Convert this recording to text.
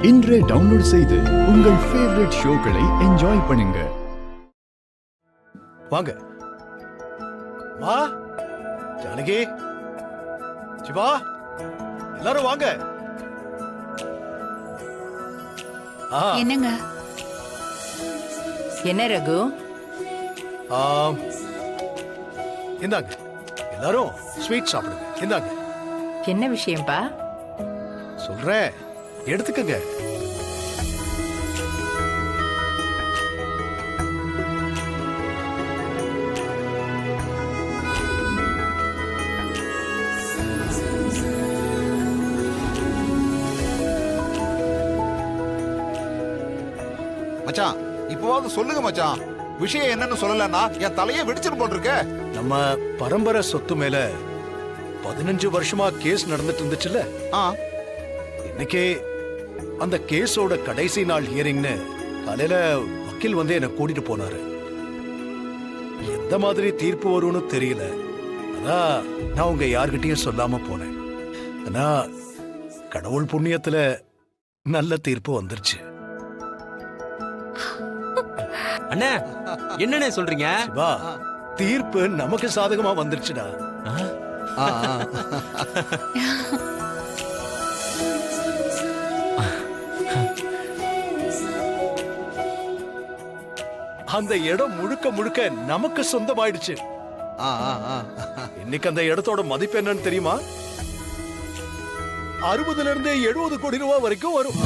இன்றே டவுன்லோட் செய்து உங்கள் ஃபேவரட் ஷோக்களை என்ஜாய் பண்ணுங்க. வாங்க மா, ஜானகி, சிவா, எல்லாரும் வாங்க. என்னங்க? என்ன ரகு? இந்தாங்க, எல்லாரும் ஸ்வீட் சாப்பிடுங்க. இந்தாங்க. என்ன விஷயம்பா? சொல்றேன், எடுத்துக்கங்க. மச்சான், இப்போவாவது சொல்லுங்க மச்சான், விஷயம் என்னன்னு சொல்லலன்னா என் தலையே வெடிச்சிட்டு போட்டிருக்க. நம்ம பரம்பரை சொத்து மேல 15 வருஷமா கேஸ் நடந்துட்டு இருந்துச்சுல்ல. இன்னைக்கே அந்த கேஸோட கடைசி நாள் ஹியரிங்னு காலையில வக்கீல் வந்து என்ன கூட்டிட்டு போனாரு. எந்த மாதிரி தீர்ப்பு வரும்னு தெரியல. அதான் நான் உங்க யார்கிட்டயும் சொல்லாம போனேன். ஆனா கடவுள் புண்ணியத்துல நல்ல தீர்ப்பு வந்துருச்சு. அண்ணே, என்னண்ணே சொல்றீங்க? சிவா, தீர்ப்பு நமக்கு சாதகமா வந்துருச்சுடா. அந்த இடம் முழுக்க முழுக்க நமக்கு சொந்தமாயிடுச்சு. இன்னைக்கு அந்த இடத்தோட மதிப்பு என்னன்னு தெரியுமா? 60 இருந்து 70 கோடி ரூபாய் வரைக்கும் வரும்.